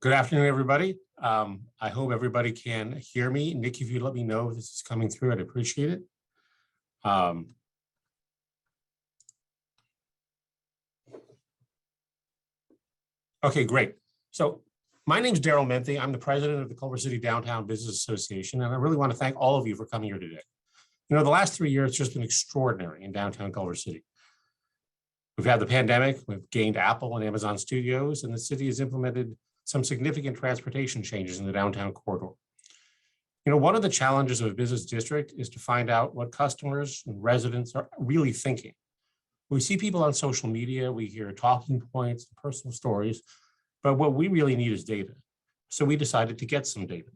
Good afternoon, everybody. I hope everybody can hear me. Nick, if you let me know if this is coming through, I'd appreciate it. Okay, great. So my name's Daryl Menthe. I'm the president of the Culver City Downtown Business Association, and I really want to thank all of you for coming here today. You know, the last 3 years just been extraordinary in downtown Culver City. We've had the pandemic, we've gained Apple and Amazon studios, and the city has implemented some significant transportation changes in the downtown corridor. You know, one of the challenges of a business district is to find out what customers and residents are really thinking. We see people on social media, we hear talking points, personal stories, but what we really need is data. So we decided to get some data.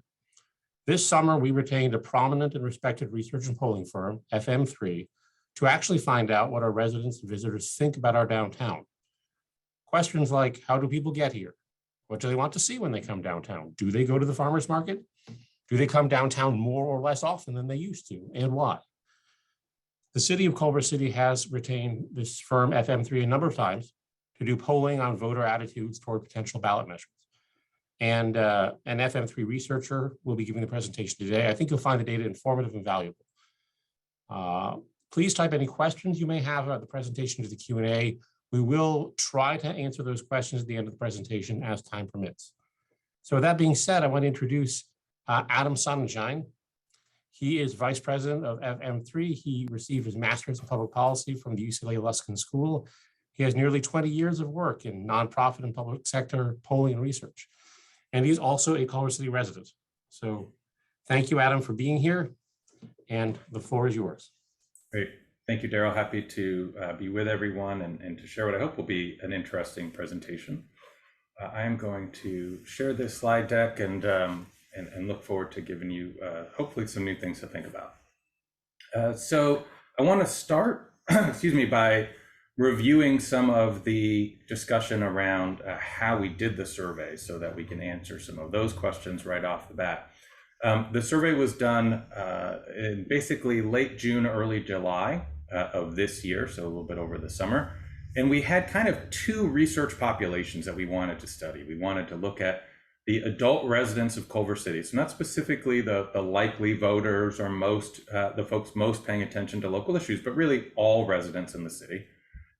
This summer, we retained a prominent and respected research and polling firm, FM3, to actually find out what our residents and visitors think about our downtown. Questions like, how do people get here? What do they want to see when they come downtown? Do they go to the farmer's market? Do they come downtown more or less often than they used to, and why? The city of Culver City has retained this firm, FM3, a number of times to do polling on voter attitudes toward potential ballot measures. And an FM3 researcher will be giving the presentation today. I think you'll find the data informative and valuable. Please type any questions you may have about the presentation to the Q&A. We will try to answer those questions at the end of the presentation as time permits. So with that being said, I want to introduce Adam Sonnenschein. He is Vice President of FM3. He received his Master's in Public Policy from the UCLA Luskin School. He has nearly 20 years of work in nonprofit and public sector polling and research. And he's also a Culver City resident. So thank you, Adam, for being here. And the floor is yours. Great. Thank you, Daryl. Happy to be with everyone and to share what I hope will be an interesting presentation. I am going to share this slide deck and look forward to giving you hopefully some new things to think about. So I want to start, excuse me, by reviewing some of the discussion around how we did the survey so that we can answer some of those questions right off the bat. The survey was done in basically late June, early July of this year, so a little bit over the summer. And we had kind of two research populations that we wanted to study. We wanted to look at the adult residents of Culver City, so not specifically the likely voters or the folks most paying attention to local issues, but really all residents in the city.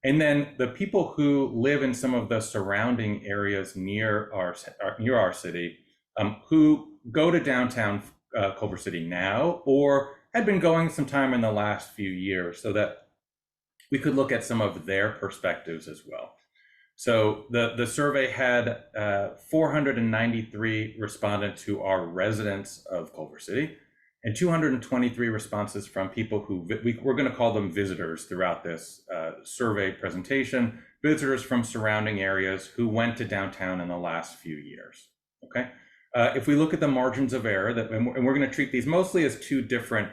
And then the people who live in some of the surrounding areas near our city, who go to downtown Culver City now or had been going some time in the last few years, so that we could look at some of their perspectives as well. So the survey had 493 respondents who are residents of Culver City and 223 responses from people who we're going to call them visitors throughout this survey presentation, visitors from surrounding areas who went to downtown in the last few years. Okay. If we look at the margins of error, and we're going to treat these mostly as two different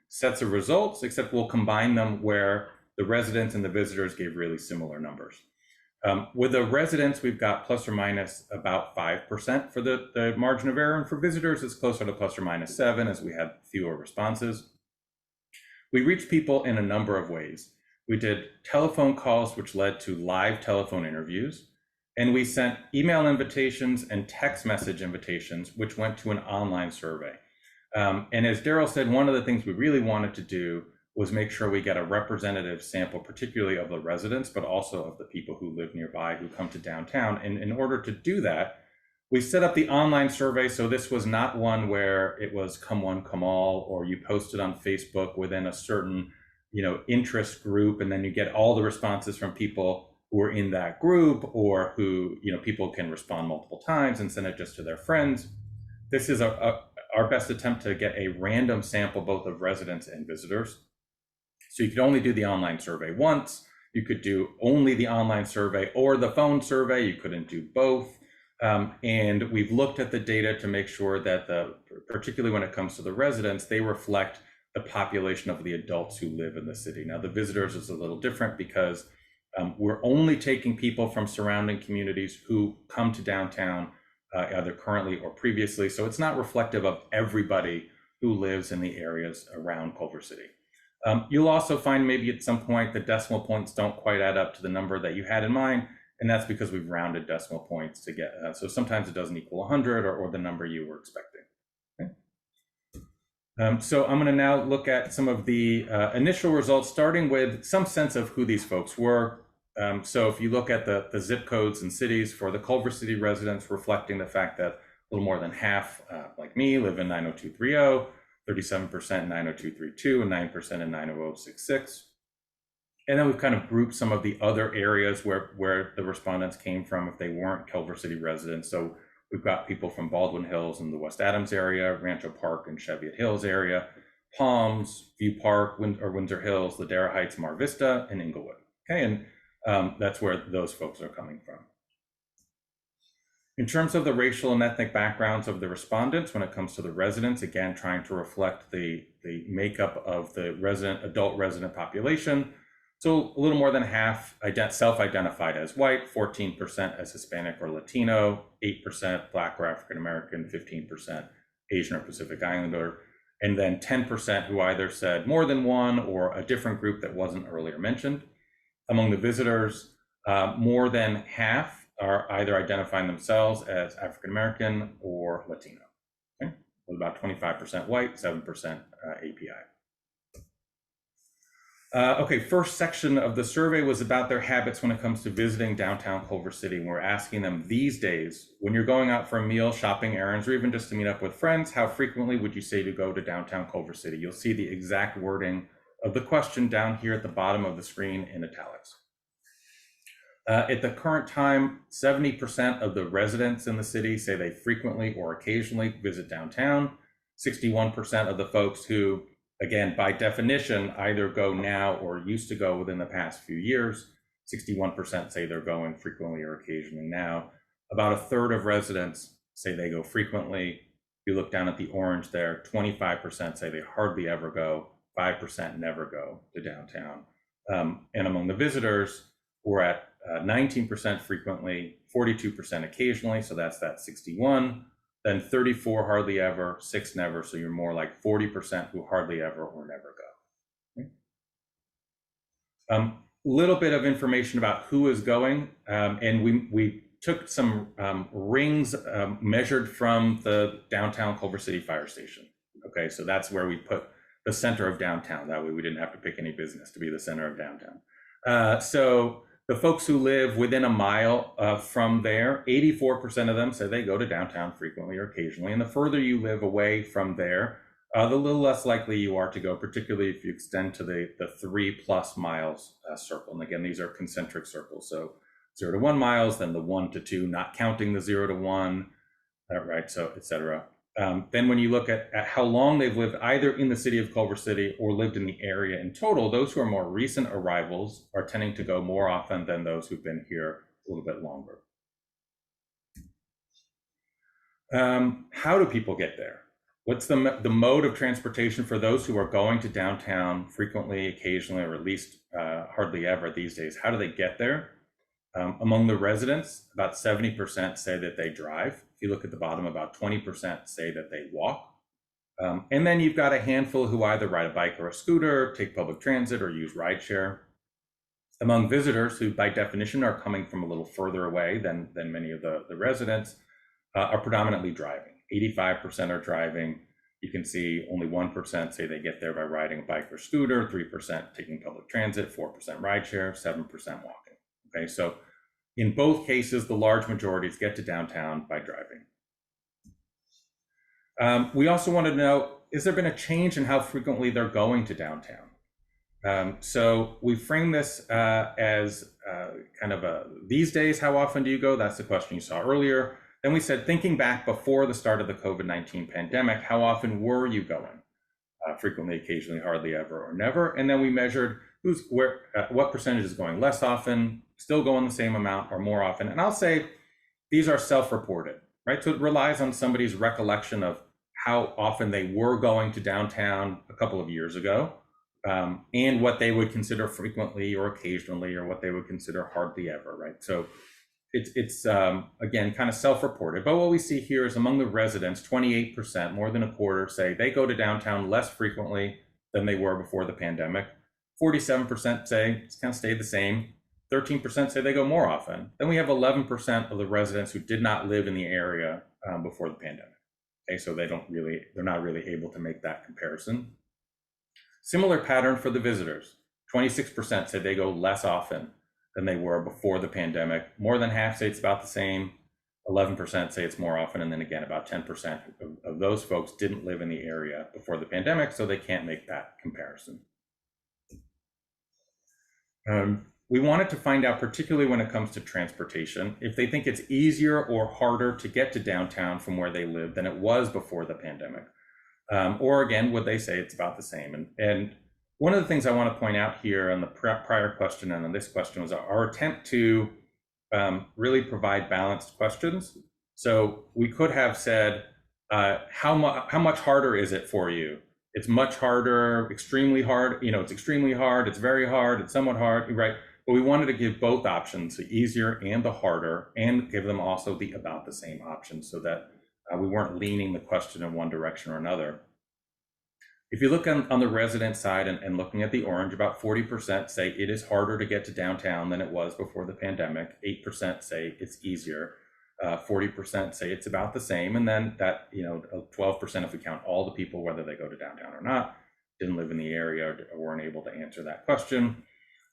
sets of results, except we'll combine them where the residents and the visitors gave really similar numbers. With the residents, we've got plus or minus about 5% for the margin of error, and for visitors, it's closer to plus or minus 7 as we had fewer responses. We reached people in a number of ways. We did telephone calls, which led to live telephone interviews. And we sent email invitations and text message invitations, which went to an online survey. And as Daryl said, one of the things we really wanted to do was make sure we get a representative sample, particularly of the residents, but also of the people who live nearby who come to downtown. And in order to do that, we set up the online survey. So this was not one where it was come one, come all, or you posted on Facebook within a certain, interest group, and then you get all the responses from people who are in that group, or who, people can respond multiple times and send it just to their friends. This is our best attempt to get a random sample, both of residents and visitors. So you could only do the online survey once. You could do only the online survey or the phone survey. You couldn't do both. And we've looked at the data to make sure that particularly when it comes to the residents, they reflect the population of the adults who live in the city. Now the visitors is a little different because we're only taking people from surrounding communities who come to downtown either currently or previously. So it's not reflective of everybody who lives in the areas around Culver City. You'll also find maybe at some point the decimal points don't quite add up to the number that you had in mind. And that's because we've rounded decimal points to get, so sometimes it doesn't equal 100 or the number you were expecting. Okay. So I'm going to now look at some of the initial results, starting with some sense of who these folks were. So if you look at the zip codes and cities for the Culver City residents, reflecting the fact that a little more than half, like me, live in 90230, 37% in 90232, and 9% in 90066. And then we've kind of grouped some of the other areas where the respondents came from if they weren't Culver City residents. So we've got people from Baldwin Hills in the West Adams area, Rancho Park and Cheviot Hills area, Palms, View Park, Windsor Hills, Ladera Heights, Mar Vista, and Inglewood. Okay, and that's where those folks are coming from. In terms of the racial and ethnic backgrounds of the respondents, when it comes to the residents, again, trying to reflect the makeup of the adult resident population. So a little more than half self-identified as white, 14% as Hispanic or Latino, 8% Black or African American, 15% Asian or Pacific Islander, and then 10% who either said more than one or a different group that wasn't earlier mentioned. Among the visitors, more than half are either identifying themselves as African American or Latino. Okay? With about 25% white, 7% API. Okay, first section of the survey was about their habits when it comes to visiting downtown Culver City. And we're asking them these days, when you're going out for a meal, shopping errands, or even just to meet up with friends, how frequently would you say to go to downtown Culver City? You'll see the exact wording of the question down here at the bottom of the screen in italics. At the current time, 70% of the residents in the city say they frequently or occasionally visit downtown. 61% of the folks who, again, by definition, either go now or used to go within the past few years. 61% say they're going frequently or occasionally now. About a third of residents say they go frequently. If you look down at the orange there, 25% say they hardly ever go, 5% never go to downtown. And among the visitors, we're at 19% frequently, 42% occasionally, so that's that 61. Then 34 hardly ever, 6 never, so you're more like 40% who hardly ever or never go. Okay. Little bit of information about who is going, and we took some rings measured from the downtown Culver City Fire Station. Okay, so that's where we put the center of downtown. That way we didn't have to pick any business to be the center of downtown. So the folks who live within a mile from there, 84% of them say they go to downtown frequently or occasionally. And the further you live away from there, the little less likely you are to go, particularly if you extend to the 3+ miles circle. And again, these are concentric circles. So 0 to 1 miles, then the 1 to 2, not counting the 0 to 1, right? So et cetera. Then when you look at how long they've lived either in the city of Culver City or lived in the area in total, those who are more recent arrivals are tending to go more often than those who've been here a little bit longer. How do people get there? What's the mode of transportation for those who are going to downtown frequently, occasionally, or at least hardly ever these days? How do they get there? Among the residents, about 70% say that they drive. If you look at the bottom, about 20% say that they walk. And then you've got a handful who either ride a bike or a scooter, take public transit, or use rideshare. Among visitors, who by definition are coming from a little further away than many of the residents, are predominantly driving. 85% are driving. You can see only 1% say they get there by riding a bike or scooter, 3% taking public transit, 4% rideshare, 7% walking. Okay, so in both cases, the large majorities get to downtown by driving. We also wanted to know, has there been a change in how frequently they're going to downtown? So we frame this as kind of these days, how often do you go? That's the question you saw earlier. Then we said, thinking back before the start of the COVID-19 pandemic, how often were you going? Frequently, occasionally, hardly ever, or never. And then we measured what percentage is going less often, still going the same amount, or more often. And I'll say these are self-reported, right? So it relies on somebody's recollection of how often they were going to downtown a couple of years ago, and what they would consider frequently or occasionally, or what they would consider hardly ever, right? So it's again, kind of self-reported. But what we see here is among the residents, 28%, more than a quarter, say they go to downtown less frequently than they were before the pandemic. 47% say it's kind of stayed the same. 13% say they go more often. Then we have 11% of the residents who did not live in the area before the pandemic. Okay, so they're not really able to make that comparison. Similar pattern for the visitors. 26% said they go less often than they were before the pandemic. More than half say it's about the same. 11% say it's more often. And then again, about 10% of those folks didn't live in the area before the pandemic, so they can't make that comparison. We wanted to find out, particularly when it comes to transportation, if they think it's easier or harder to get to downtown from where they live than it was before the pandemic. Or again, would they say it's about the same? And one of the things I want to point out here on the prior question and on this question was our attempt to really provide balanced questions. So we could have said, how much harder is it for you? It's much harder, extremely hard, it's extremely hard, it's very hard, it's somewhat hard, right? But we wanted to give both options, the easier and the harder, and give them also the about the same option so that we weren't leaning the question in one direction or another. If you look on the resident side and looking at the orange, about 40% say it is harder to get to downtown than it was before the pandemic. 8% say it's easier. 40% say it's about the same. And then that, 12%, if we count all the people, whether they go to downtown or not, didn't live in the area or weren't able to answer that question.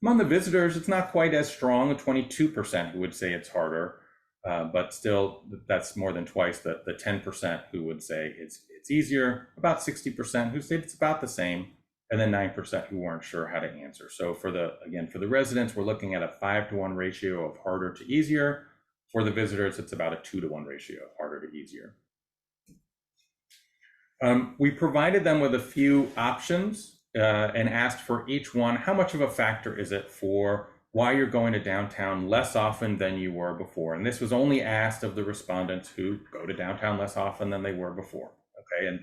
Among the visitors, it's not quite as strong, 22% who would say it's harder. But still, that's more than twice the 10% who would say it's easier, about 60% who said it's about the same, and then 9% who weren't sure how to answer. So for the residents, we're looking at a 5-to-1 ratio of harder to easier. For the visitors, it's about a 2-to-1 ratio of harder to easier. We provided them with a few options and asked for each one, how much of a factor is it for why you're going to downtown less often than you were before? And this was only asked of the respondents who go to downtown less often than they were before. Okay, and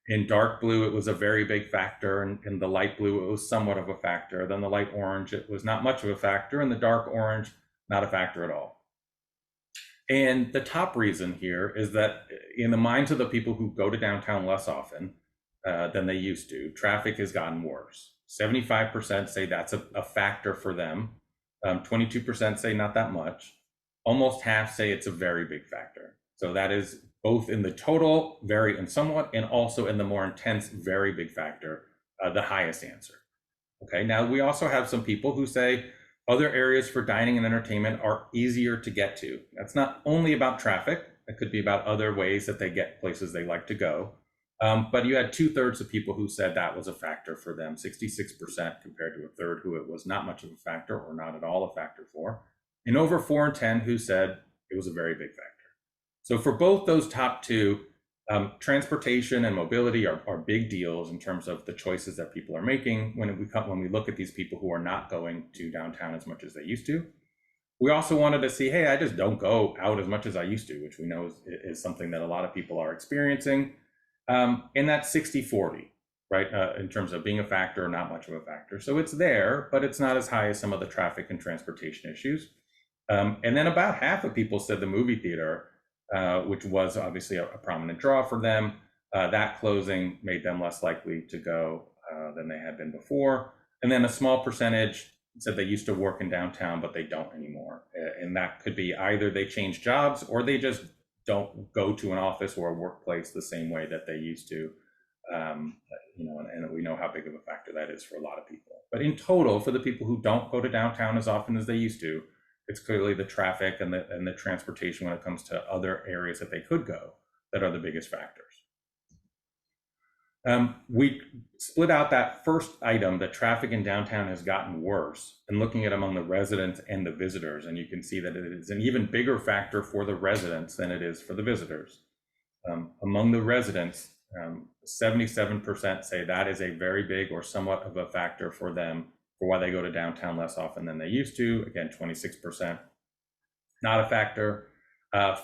in dark blue, it was a very big factor. And in the light blue, it was somewhat of a factor. Then the light orange, it was not much of a factor. And the dark orange, not a factor at all. And the top reason here is that in the minds of the people who go to downtown less often than they used to, traffic has gotten worse. 75% say that's a factor for them. 22% say not that much. Almost half say it's a very big factor. So that is both in the total, very and somewhat, and also in the more intense, very big factor, the highest answer. Okay, now we also have some people who say other areas for dining and entertainment are easier to get to. That's not only about traffic. It could be about other ways that they get places they like to go. But you had 2/3 of people who said that was a factor for them, 66% compared to 1/3 who it was not much of a factor or not at all a factor for, and over 4 in 10 who said it was a very big factor. So for both those top two, transportation and mobility are big deals in terms of the choices that people are making when we look at these people who are not going to downtown as much as they used to. We also wanted to see, hey, I just don't go out as much as I used to, which we know is something that a lot of people are experiencing. And that's 60-40, right? In terms of being a factor or not much of a factor. So it's there, but it's not as high as some of the traffic and transportation issues. And then about half of people said the movie theater, which was obviously a prominent draw for them, that closing made them less likely to go than they had been before. And then a small percentage said they used to work in downtown, but they don't anymore. And that could be either they changed jobs or they just don't go to an office or a workplace the same way that they used to. And we know how big of a factor that is for a lot of people. But in total, for the people who don't go to downtown as often as they used to, it's clearly the traffic and the transportation when it comes to other areas that they could go that are the biggest factors. We split out that first item, that traffic in downtown has gotten worse, and looking at among the residents and the visitors, and you can see that it is an even bigger factor for the residents than it is for the visitors. Among the residents, 77% say that is a very big or somewhat of a factor for them for why they go to downtown less often than they used to. Again, 26%, not a factor.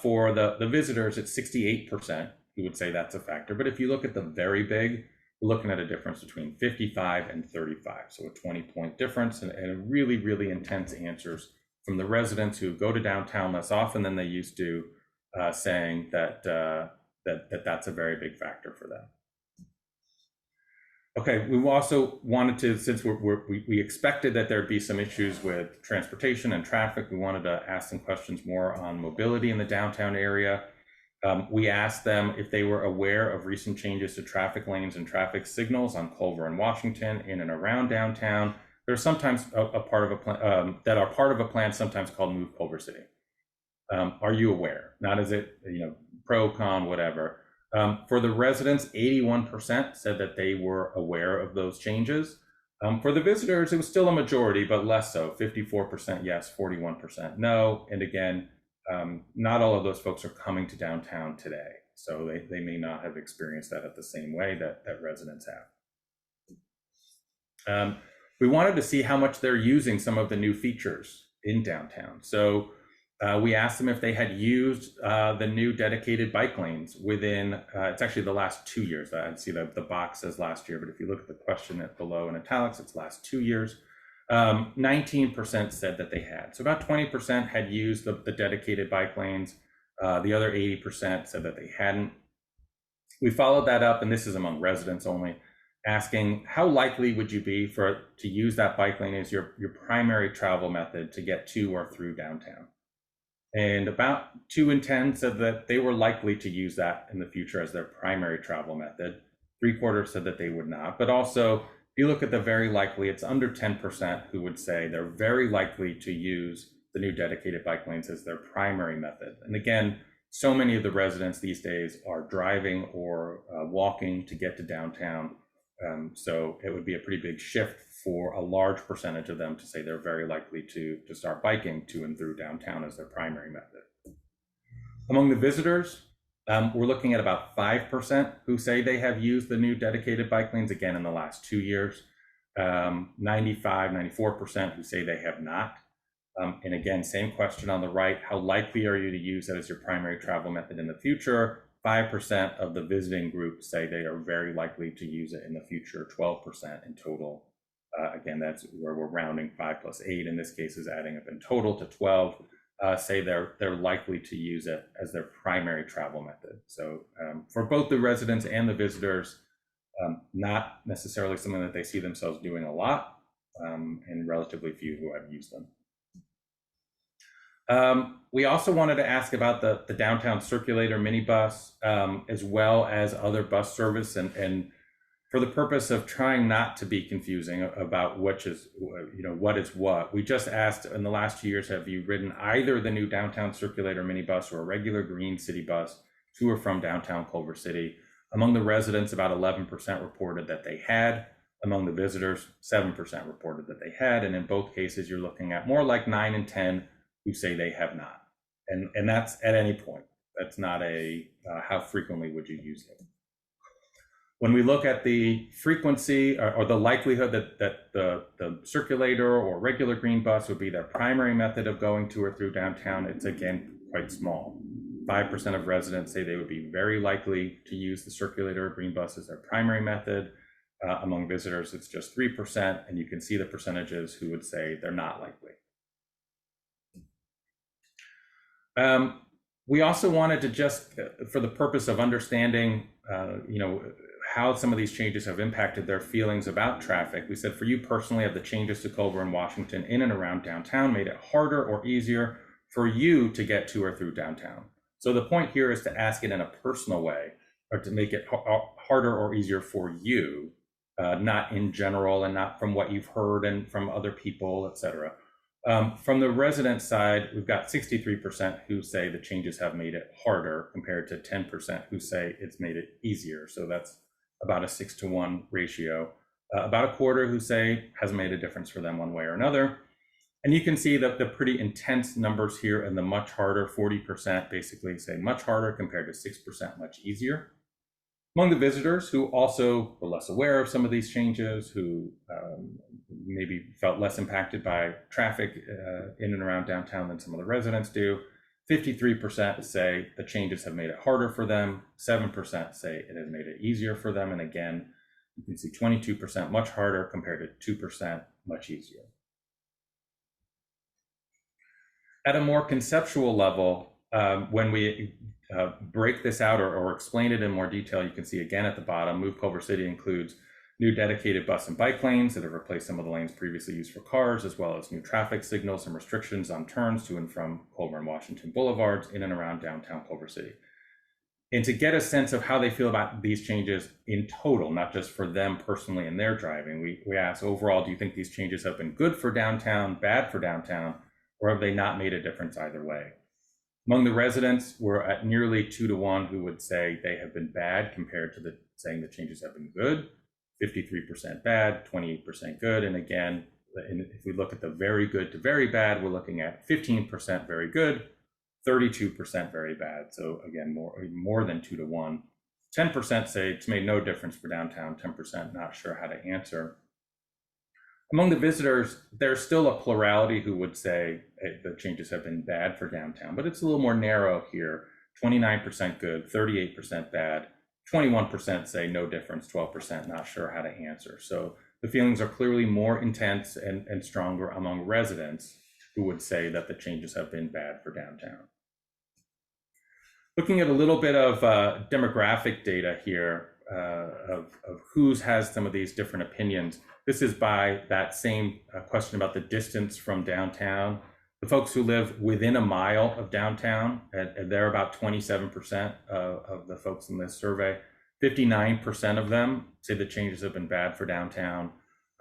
For the visitors, it's 68% who would say that's a factor. But if you look at the very big, we're looking at a difference between 55 and 35. So a 20-point difference and really, really intense answers from the residents who go to downtown less often than they used to, saying that that's a very big factor for them. Okay, we also wanted to, since we expected that there'd be some issues with transportation and traffic, we wanted to ask some questions more on mobility in the downtown area. We asked them if they were aware of recent changes to traffic lanes and traffic signals on Culver and Washington in and around downtown. There's sometimes a part of a plan that are part of a plan sometimes called Move Culver City. Are you aware? Not as it, pro, con, whatever. For the residents, 81% said that they were aware of those changes. For the visitors, it was still a majority, but less so, 54% yes, 41% no. And again, not all of those folks are coming to downtown today. So they may not have experienced that at the same way that residents have. We wanted to see how much they're using some of the new features in downtown. So we asked them if they had used the new dedicated bike lanes within, it's actually the last 2 years. I see the box says last year, but if you look at the question below in italics, it's last 2 years. 19% said that they had. So about 20% had used the dedicated bike lanes. The other 80% said that they hadn't. We followed that up, and this is among residents only, asking how likely would you be to use that bike lane as your primary travel method to get to or through downtown? And about 2 in 10 said that they were likely to use that in the future as their primary travel method. 3/4 said that they would not. But also, if you look at the very likely, it's under 10% who would say they're very likely to use the new dedicated bike lanes as their primary method. And again, so many of the residents these days are driving or walking to get to downtown. So it would be a pretty big shift for a large percentage of them to say they're very likely to start biking to and through downtown as their primary method. Among the visitors, we're looking at about 5% who say they have used the new dedicated bike lanes, again, in the last 2 years. 94% who say they have not. And again, same question on the right, how likely are you to use that as your primary travel method in the future? 5% of the visiting group say they are very likely to use it in the future, 12% in total. Again, that's where we're rounding 5 plus 8 in this case is adding up in total to 12, say they're likely to use it as their primary travel method. So for both the residents and the visitors, not necessarily something that they see themselves doing a lot, and relatively few who have used them. We also wanted to ask about the downtown circulator minibus, as well as other bus service, and for the purpose of trying not to be confusing about which is, what is what. We just asked in the last 2 years, have you ridden either the new downtown circulator minibus or a regular green city bus to or from downtown Culver City? Among the residents, about 11% reported that they had. Among the visitors, 7% reported that they had. And in both cases, you're looking at more like 9 and 10 who say they have not. And that's at any point. That's not a how frequently would you use it. When we look at the frequency or the likelihood that the circulator or regular green bus would be their primary method of going to or through downtown, it's again quite small. 5% of residents say they would be very likely to use the circulator or green bus as their primary method. Among visitors, it's just 3%, and you can see the percentages who would say they're not likely. We also wanted to just, for the purpose of understanding, how some of these changes have impacted their feelings about traffic. We said, for you personally, have the changes to Culver and Washington in and around downtown made it harder or easier for you to get to or through downtown? So the point here is to ask it in a personal way, or to make it harder or easier for you, not in general and not from what you've heard and from other people, et cetera. From the resident side, we've got 63% who say the changes have made it harder compared to 10% who say it's made it easier. So that's about a 6-to-1 ratio. About a quarter who say hasn't made a difference for them one way or another. And you can see that the pretty intense numbers here, and the much harder, 40% basically say much harder compared to 6% much easier. Among the visitors who also were less aware of some of these changes, who maybe felt less impacted by traffic in and around downtown than some of the residents do, 53% say the changes have made it harder for them, 7% say it has made it easier for them, and again, you can see 22% much harder compared to 2% much easier. At a more conceptual level, when we break this out or explain it in more detail, you can see again at the bottom, Move Culver City includes new dedicated bus and bike lanes that have replaced some of the lanes previously used for cars, as well as new traffic signals and restrictions on turns to and from Culver and Washington Boulevards in and around downtown Culver City. And to get a sense of how they feel about these changes in total, not just for them personally in their driving, we asked overall, do you think these changes have been good for downtown, bad for downtown, or have they not made a difference either way? Among the residents, we're at nearly 2-to-1 who would say they have been bad compared to saying the changes have been good. 53% bad, 28% good. And again, if we look at the very good to very bad, we're looking at 15% very good, 32% very bad. So again, more than 2-to-1. 10% say it's made no difference for downtown, 10% not sure how to answer. Among the visitors, there's still a plurality who would say the changes have been bad for downtown, but it's a little more narrow here. 29% good, 38% bad, 21% say no difference, 12% not sure how to answer. So the feelings are clearly more intense and stronger among residents who would say that the changes have been bad for downtown. Looking at a little bit of demographic data here of who has some of these different opinions. This is by that same question about the distance from downtown. The folks who live within a mile of downtown, and they're about 27% of the folks in this survey. 59% of them say the changes have been bad for downtown.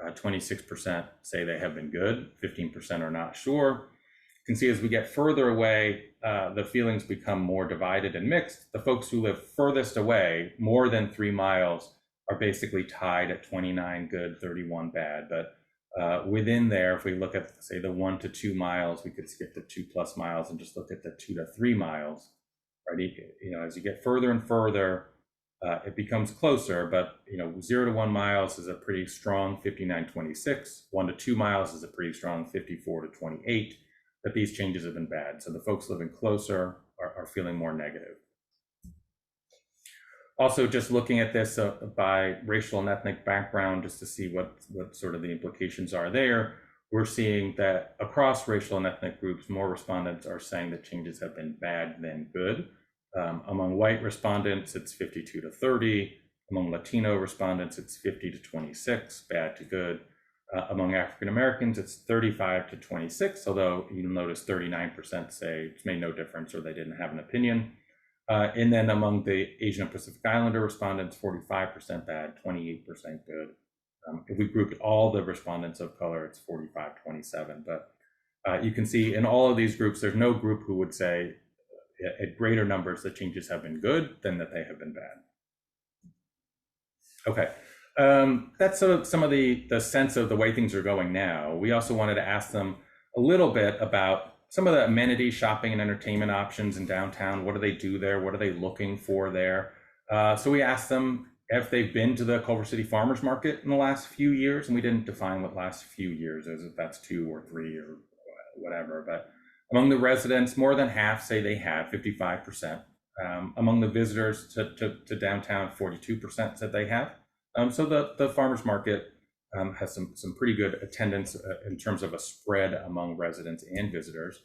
26% say they have been good. 15% are not sure. You can see as we get further away, the feelings become more divided and mixed. The folks who live furthest away, more than 3 miles, are basically tied at 29 good, 31 bad. But within there, if we look at, say, the 1 to 2 miles, we could skip the 2+ miles and just look at the 2 to 3 miles, right? You know, as you get further and further, it becomes closer, but 0 to 1 miles is a pretty strong 59-26. 1 to 2 miles is a pretty strong 54-28. That these changes have been bad. So the folks living closer are feeling more negative. Also, just looking at this by racial and ethnic background, just to see what sort of the implications are there, we're seeing that across racial and ethnic groups, more respondents are saying that changes have been bad than good. Among white respondents, it's 52-30. Among Latino respondents, it's 50-26, bad to good. Among African Americans, it's 35-26, although you'll notice 39% say it's made no difference or they didn't have an opinion. And then among the Asian and Pacific Islander respondents, 45% bad, 28% good. If we grouped all the respondents of color, it's 45-27. But you can see in all of these groups, there's no group who would say at greater numbers that changes have been good than that they have been bad. Okay. That's sort of some of the sense of the way things are going now. We also wanted to ask them a little bit about some of the amenity, shopping, and entertainment options in downtown. What do they do there? What are they looking for there? So we asked them if they've been to the Culver City Farmers Market in the last few years, and we didn't define what last few years is, if that's 2 or 3 or whatever. But among the residents, more than half say they have, 55%. Among the visitors to downtown, 42% said they have. So the farmers market has some pretty good attendance in terms of a spread among residents and visitors.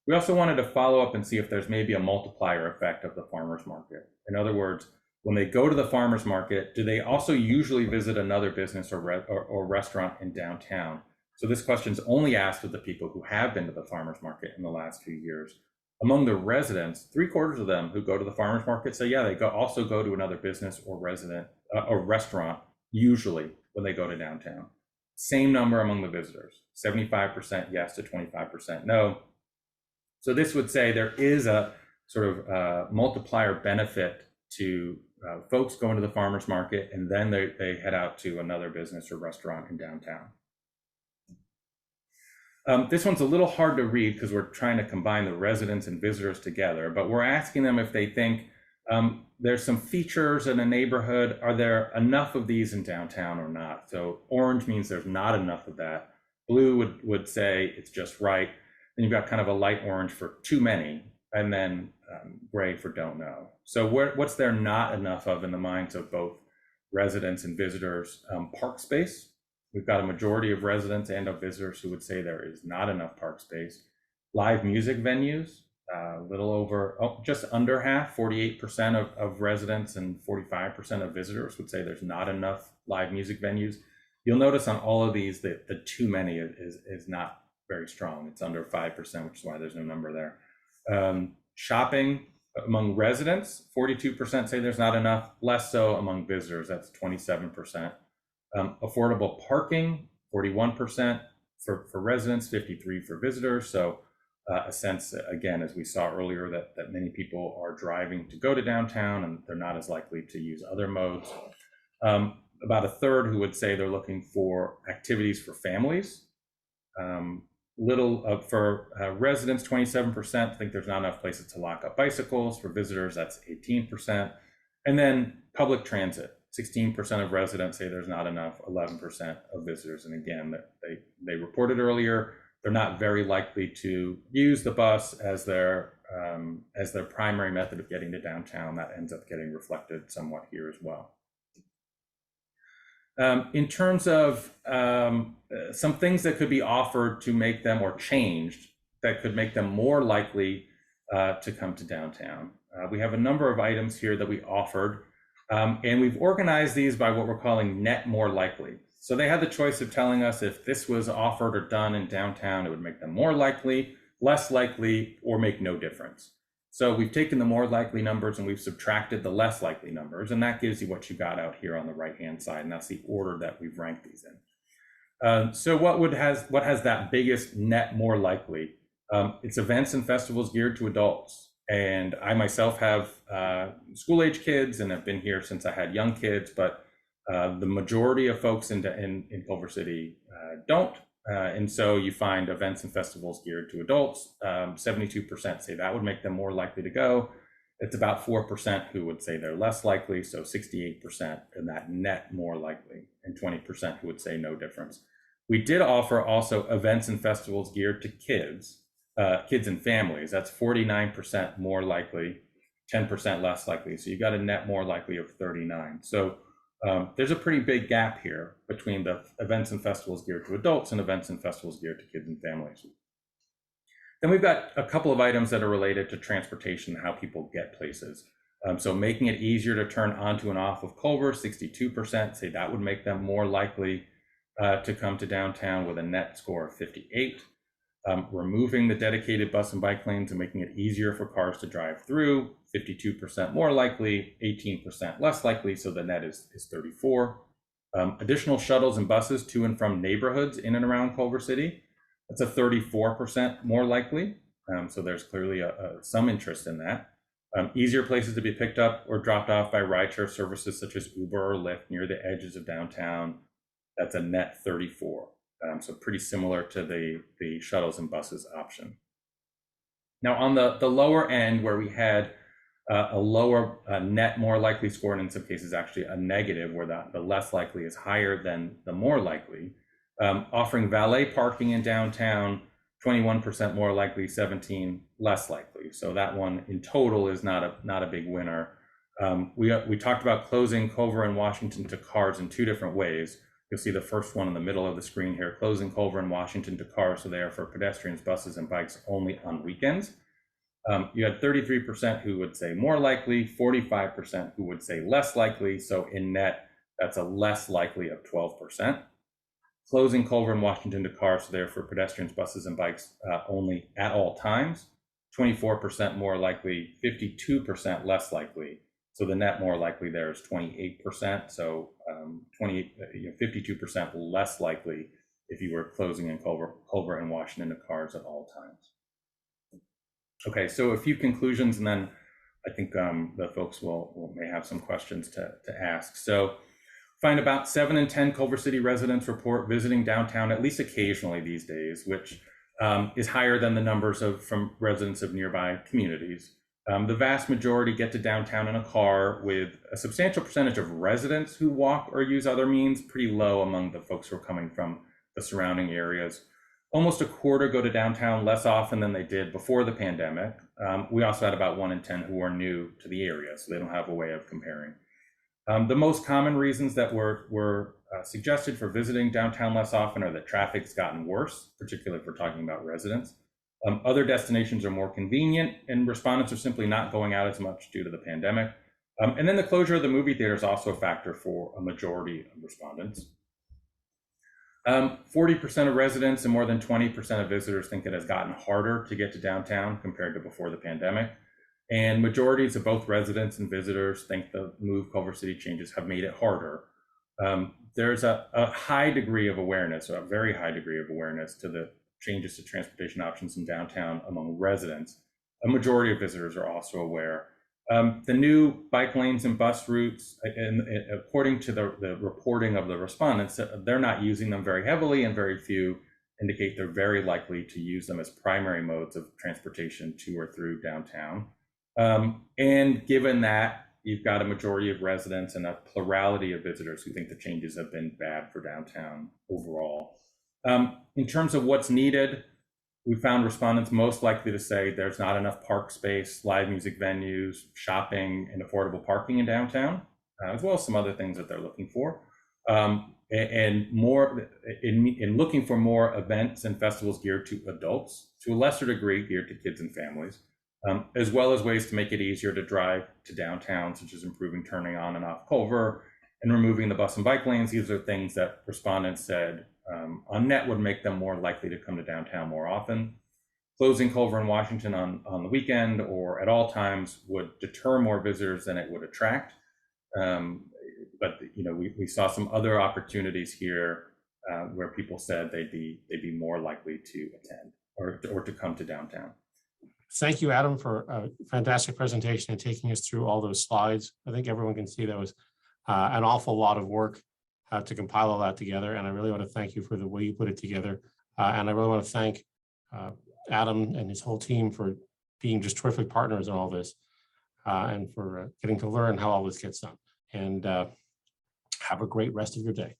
We also wanted to follow up and see if there's maybe a multiplier effect of the farmers market. In other words, when they go to the farmers market, do they also usually visit another business or restaurant in downtown? So this question is only asked of the people who have been to the farmers market in the last few years. Among the residents, 3/4 of them who go to the farmers market say, yeah, they also go to another business or restaurant, usually when they go to downtown. Same number among the visitors, 75% yes to 25% no. So this would say there is a sort of multiplier benefit to folks going to the farmers market, and then they head out to another business or restaurant in downtown. This one's a little hard to read because we're trying to combine the residents and visitors together, but we're asking them if they think there's some features in a neighborhood. Are there enough of these in downtown or not? So orange means there's not enough of that. Blue would say it's just right. Then you've got kind of a light orange for too many, and then gray for don't know. So what's there not enough of in the minds of both residents and visitors? Park space. We've got a majority of residents and of visitors who would say there is not enough park space. Live music venues, a little over, just under half, 48% of residents and 45% of visitors would say there's not enough live music venues. You'll notice on all of these that the too many is not very strong. It's under 5%, which is why there's no number there. Shopping among residents, 42% say there's not enough, less so among visitors, that's 27%. Affordable parking, 41% for residents, 53% for visitors. So a sense, again, as we saw earlier, that many people are driving to go to downtown and they're not as likely to use other modes. About a third who would say they're looking for activities for families. For residents, 27% think there's not enough places to lock up bicycles. For visitors, that's 18%. And then public transit, 16% of residents say there's not enough, 11% of visitors. And again, they reported earlier, they're not very likely to use the bus as their primary method of getting to downtown. That ends up getting reflected somewhat here as well. In terms of some things that could be offered to make them, or changed, that could make them more likely to come to downtown. We have a number of items here that we offered, and we've organized these by what we're calling net more likely. So they had the choice of telling us if this was offered or done in downtown, it would make them more likely, less likely, or make no difference. So we've taken the more likely numbers and we've subtracted the less likely numbers, and that gives you what you got out here on the right-hand side, and that's the order that we've ranked these in. So what has that biggest net more likely? It's events and festivals geared to adults. And I myself have school-age kids and have been here since I had young kids, but the majority of folks in Culver City don't. And so you find events and festivals geared to adults. 72% say that would make them more likely to go. It's about 4% who would say they're less likely, so 68% in that net more likely, and 20% who would say no difference. We did offer also events and festivals geared to kids and families. That's 49% more likely, 10% less likely. So you got a net more likely of 39. So there's a pretty big gap here between the events and festivals geared to adults and events and festivals geared to kids and families. Then we've got a couple of items that are related to transportation, how people get places. So making it easier to turn onto and off of Culver, 62% say that would make them more likely to come to downtown with a net score of 58. Removing the dedicated bus and bike lanes and making it easier for cars to drive through, 52% more likely, 18% less likely, so the net is 34. Additional shuttles and buses to and from neighborhoods in and around Culver City, that's a 34% more likely, so there's clearly some interest in that. Easier places to be picked up or dropped off by rideshare services such as Uber or Lyft near the edges of downtown, that's a net 34. So pretty similar to the shuttles and buses option. Now on the lower end, where we had a lower net more likely score, and in some cases actually a negative, where the less likely is higher than the more likely, offering valet parking in downtown, 21% more likely, 17 less likely. So that one in total is not a big winner. We talked about closing Culver and Washington to cars in two different ways. You'll see the first one in the middle of the screen here, closing Culver and Washington to cars, so they are for pedestrians, buses, and bikes only on weekends. You had 33% who would say more likely, 45% who would say less likely, so in net, that's a less likely of 12%. Closing Culver and Washington to cars, so they're for pedestrians, buses, and bikes only at all times, 24% more likely, 52% less likely. So the net more likely there is 28%. So 52% less likely if you were closing in Culver and Washington to cars at all times. Okay, so a few conclusions, and then I think the folks may have some questions to ask. So find about 7 in 10 Culver City residents report visiting downtown at least occasionally these days, which is higher than the numbers from residents of nearby communities. The vast majority get to downtown in a car, with a substantial percentage of residents who walk or use other means, pretty low among the folks who are coming from the surrounding areas. Almost a quarter go to downtown less often than they did before the pandemic. We also had about 1 in 10 who are new to the area, so they don't have a way of comparing. The most common reasons that were suggested for visiting downtown less often are that traffic's gotten worse, particularly if we're talking about residents. Other destinations are more convenient, and respondents are simply not going out as much due to the pandemic. And then the closure of the movie theater is also a factor for a majority of respondents. 40% of residents and more than 20% of visitors think it has gotten harder to get to downtown compared to before the pandemic. And majorities of both residents and visitors think the Move Culver City changes have made it harder. There's a high degree of awareness, a very high degree of awareness to the changes to transportation options in downtown among residents. A majority of visitors are also aware. The new bike lanes and bus routes, and according to the reporting of the respondents, they're not using them very heavily, and very few indicate they're very likely to use them as primary modes of transportation to or through downtown. And given that, you've got a majority of residents and a plurality of visitors who think the changes have been bad for downtown overall. In terms of what's needed, we found respondents most likely to say there's not enough park space, live music venues, shopping, and affordable parking in downtown, as well as some other things that they're looking for. And more in looking for more events and festivals geared to adults, to a lesser degree geared to kids and families, as well as ways to make it easier to drive to downtown, such as improving turning on and off Culver and removing the bus and bike lanes. These are things that respondents said on net would make them more likely to come to downtown more often. Closing Culver and Washington on the weekend or at all times would deter more visitors than it would attract. But we saw some other opportunities here where people said they'd be more likely to attend or to come to downtown. Thank you, Adam, for a fantastic presentation and taking us through all those slides. I think everyone can see that was an awful lot of work to compile all that together. And I really want to thank you for the way you put it together. And I really want to thank Adam and his whole team for being just terrific partners in all this and for getting to learn how all this gets done. And have a great rest of your day.